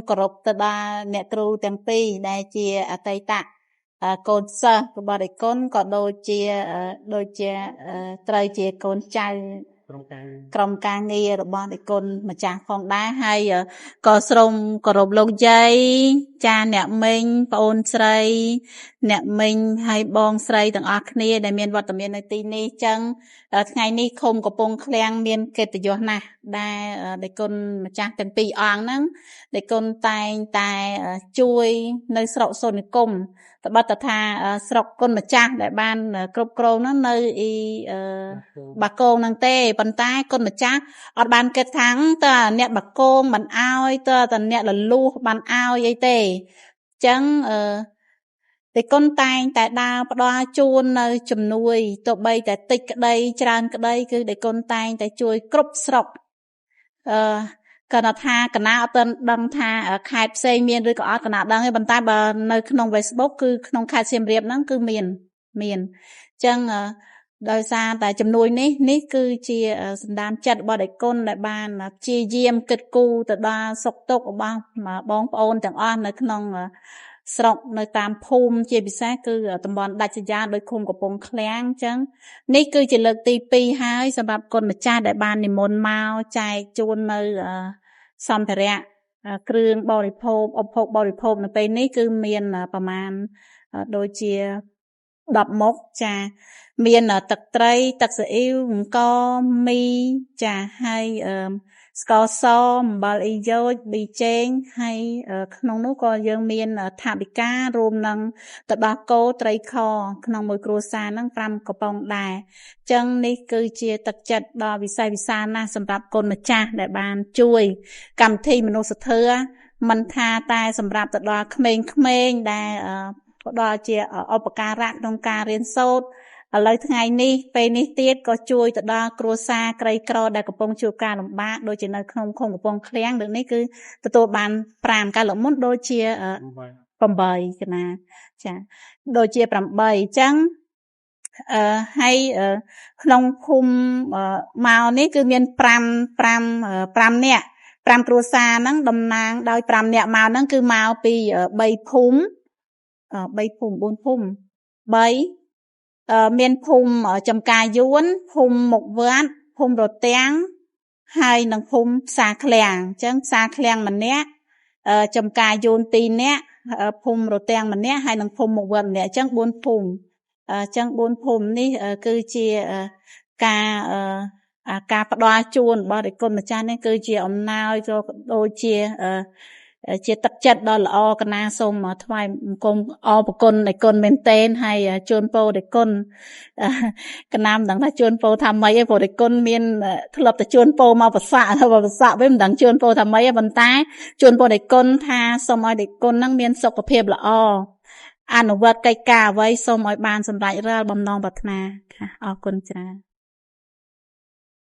គោរពទៅដល់អ្នកគ្រូទាំងពីរដែលជាអតីតកូនសិស្សរបស់ដៃគុណក៏ដូចជាត្រូវជាកូនចៅក្រុមការងាររបស់ដៃគុណម្ចាស់ផងដែរហើយក៏សូមគោរពលោកយាយចាអ្នកមីងប្អូនស្រីអ្នកមីងហើយបងស្រីទាំងអស់គ្នាដែលមានវត្តមាននៅទីនេះចឹងថ្ងៃនេះឃុំកំពង់ឃ្លាំងមានកិត្តិយសណាស់ដែលដៃគុណម្ចាស់ទាំងពីរអង្គហ្នឹងដៃគុណតែងតែជួយនៅស្រុកសូននិគមត្បិតថាស្រុកគុណម្ចាស់ដែលបានគ្រប់គ្រងហ្នឹងនៅបាគងហ្នឹងទេប៉ុន្តែគុណម្ចាស់អត់បានគិតថាតើអ្នកបាគងមិនអោយតើអ្នកលលួសបានអោយអីទេអញ្ចឹងតែគុណតែងតែដើរផ្ដល់ជូននៅជំនួយទោះបីតែតិចក្តីច្រើនក្តីគឺតែគុណតែងតែជួយគ្រប់ស្រុកគាត់ថាកណាអត់ទាន់ដឹងថាខេត្តផ្សេងមានឬក៏អត់កណាដឹងទេប៉ុន្តែបើនៅក្នុង Facebook គឺក្នុងខេត្តសៀមរាបហ្នឹងគឺមានអញ្ចឹងដោយសារតែជំនួយនេះគឺជាសន្តានចិត្តរបស់ដៃគុណដែលបានព្យាយាមគិតគូរទៅដល់សុខទុក្ខរបស់បងប្អូនទាំងអស់នៅក្នុងស្រុកនៅតាមភូមិជាពិសេសគឺតំបន់ដាច់ស្រយាលដោយឃុំកំពង់ឃ្លាំងអញ្ចឹងនេះគឺជាលើកទី2ហើយសម្រាប់គុណម្ចាស់ដែលបាននិមន្តមកចែកជូននៅសម្ភារៈគ្រឿងបរិភោគឧបភោគបរិភោគនៅពេលនេះគឺមានប្រមាណដូចជា10មុខចាមានទឹកត្រីទឹកស៊ីអ៊ីវអង្ករមីចាហើយស្ករសអំបិលអ៊ីយ៉ូតប៊ីចេងហើយក្នុងនោះក៏យើងមានថាបិការួមនឹងទឹកដោះគោត្រីខក្នុងមួយគ្រួសារហ្នឹង5កំប៉ុងដែរអញ្ចឹងនេះគឺជាទឹកចិត្តដ៏វិសេសវិសាលណាស់សម្រាប់គុណម្ចាស់ដែលបានជួយកម្មវិធីមនុស្សធម៌មិនថាតែសម្រាប់ទៅដល់ក្មេងៗដែលផ្ដល់ជាឧបការៈក្នុងការរៀនសូត្រឥឡូវថ្ងៃនេះពេលនេះទៀតក៏ជួយទៅដល់គ្រួសារក្រីក្រដែលកំពុងជួបការលំបាកដូចជានៅក្នុងឃុំកំពង់ឃ្លាំងដូចនេះគឺទទួលបាន5កាលមុនដូចជា8កណាចាដូចជា8អញ្ចឹងហើយក្នុងភូមិមកនេះគឺមាន5នាក់5គ្រួសារហ្នឹងតំណាងដោយ5នាក់មកហ្នឹងគឺមកពី3ភូមិ4ភូមិ3មានភូមិចំការយួនភូមិមុខវត្តភូមិរទាំងហើយនិងភូមិផ្សារឃ្លាំងអញ្ចឹងផ្សារឃ្លាំងម្នាក់ចំការយួន2នាក់ភូមិរទាំងម្នាក់ហើយនិងភូមិមុខវត្តម្នាក់អញ្ចឹង4ភូមិ4ភូមិនេះគឺជាការផ្ដល់ជូនរបស់គុណម្ចាស់នេះគឺជាអំណោយដូចជាទឹកចិត្តដ៏ល្អកណាសូមថ្វាយបង្គំអរគុណដល់គុណមែនទែនហើយជូនពរដល់គុណកណាមិនដឹងថាជូនពរថាម៉េចទេព្រោះដល់គុណមានធ្លាប់តែជូនពរមកប្រសាវិញមិនដឹងជូនពរថាម៉េចទេប៉ុន្តែជូនពរដល់គុណថាសូមឲ្យដល់គុណនឹងមានសុខភាពល្អអនុវត្តកិច្ចការអ្វីសូមឲ្យបានសម្រេចរាល់បំណងប្រាថ្នាค่ะអរគុណច្រើន